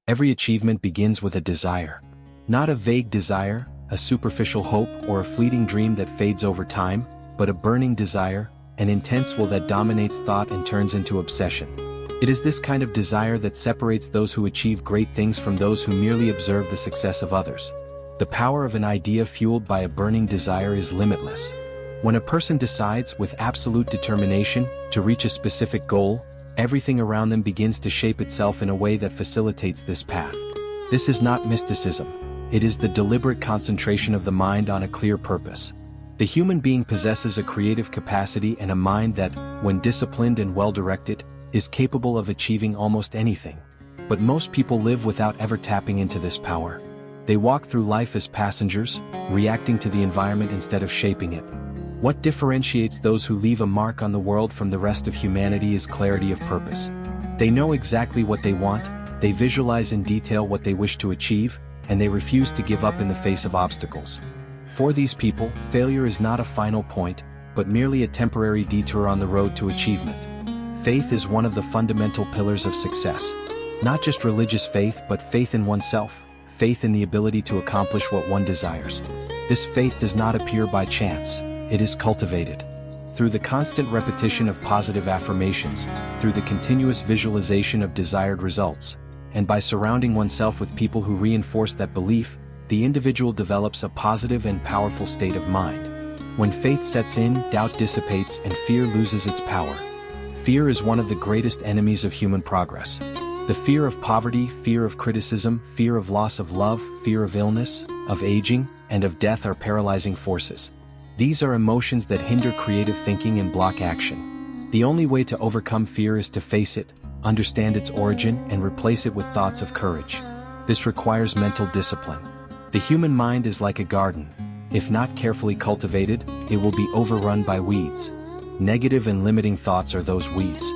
Every achievement begins with a desire. Not a vague desire, a superficial hope, or a fleeting dream that fades over time, but a burning desire, an intense will that dominates thought and turns into obsession. It is this kind of desire that separates those who achieve great things from those who merely observe the success of others. The power of an idea fueled by a burning desire is limitless. When a person decides with absolute determination to reach a specific goal, everything around them begins to shape itself in a way that facilitates this path. This is not mysticism. It is the deliberate concentration of the mind on a clear purpose. The human being possesses a creative capacity and a mind that, when disciplined and well-directed, is capable of achieving almost anything. But most people live without ever tapping into this power. They walk through life as passengers, reacting to the environment instead of shaping it. What differentiates those who leave a mark on the world from the rest of humanity is clarity of purpose. They know exactly what they want, they visualize in detail what they wish to achieve, and they refuse to give up in the face of obstacles. For these people, failure is not a final point, but merely a temporary detour on the road to achievement. Faith is one of the fundamental pillars of success. Not just religious faith, but faith in oneself, faith in the ability to accomplish what one desires. This faith does not appear by chance, it is cultivated. Through the constant repetition of positive affirmations, through the continuous visualization of desired results, and by surrounding oneself with people who reinforce that belief, the individual develops a positive and powerful state of mind. When faith sets in, doubt dissipates and fear loses its power. Fear is one of the greatest enemies of human progress. The fear of poverty, fear of criticism, fear of loss of love, fear of illness, of aging, and of death are paralyzing forces. These are emotions that hinder creative thinking and block action. The only way to overcome fear is to face it, understand its origin, and replace it with thoughts of courage. This requires mental discipline. The human mind is like a garden. If not carefully cultivated, it will be overrun by weeds. Negative and limiting thoughts are those weeds.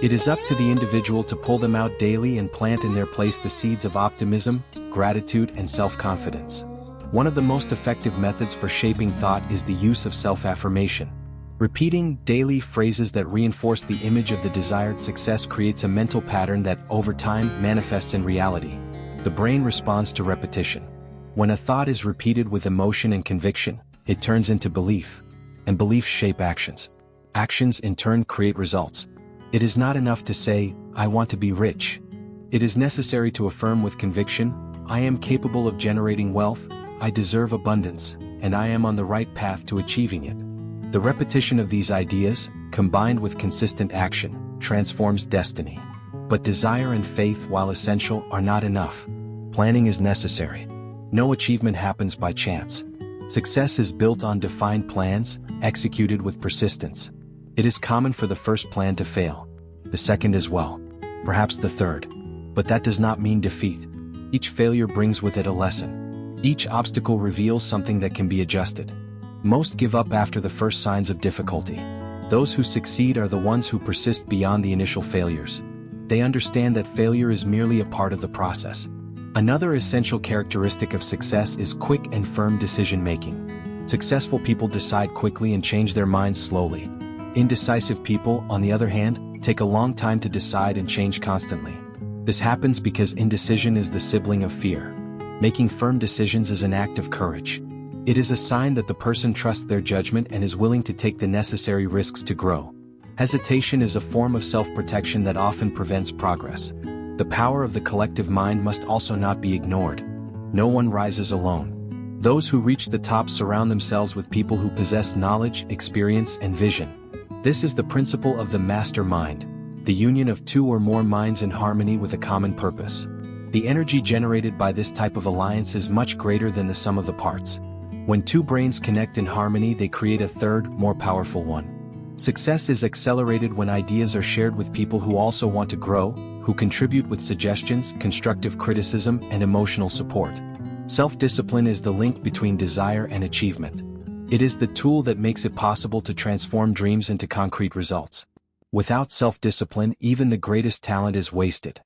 It is up to the individual to pull them out daily and plant in their place the seeds of optimism, gratitude, and self-confidence. One of the most effective methods for shaping thought is the use of self-affirmation. Repeating daily phrases that reinforce the image of the desired success creates a mental pattern that, over time, manifests in reality. The brain responds to repetition. When a thought is repeated with emotion and conviction, it turns into belief. And beliefs shape actions. Actions in turn create results. It is not enough to say, "I want to be rich." It is necessary to affirm with conviction, "I am capable of generating wealth, I deserve abundance, and I am on the right path to achieving it." The repetition of these ideas, combined with consistent action, transforms destiny. But desire and faith, while essential, are not enough. Planning is necessary. No achievement happens by chance. Success is built on defined plans, executed with persistence. It is common for the first plan to fail, the second as well, perhaps the third. But that does not mean defeat. Each failure brings with it a lesson. Each obstacle reveals something that can be adjusted. Most give up after the first signs of difficulty. Those who succeed are the ones who persist beyond the initial failures. They understand that failure is merely a part of the process. Another essential characteristic of success is quick and firm decision-making. Successful people decide quickly and change their minds slowly. Indecisive people, on the other hand, take a long time to decide and change constantly. This happens because indecision is the sibling of fear. Making firm decisions is an act of courage. It is a sign that the person trusts their judgment and is willing to take the necessary risks to grow. Hesitation is a form of self-protection that often prevents progress. The power of the collective mind must also not be ignored. No one rises alone. Those who reach the top surround themselves with people who possess knowledge, experience, and vision. This is the principle of the mastermind, the union of two or more minds in harmony with a common purpose. The energy generated by this type of alliance is much greater than the sum of the parts. When two brains connect in harmony, they create a third, more powerful one. Success is accelerated when ideas are shared with people who also want to grow, who contribute with suggestions, constructive criticism, and emotional support. Self-discipline is the link between desire and achievement. It is the tool that makes it possible to transform dreams into concrete results. Without self-discipline, even the greatest talent is wasted.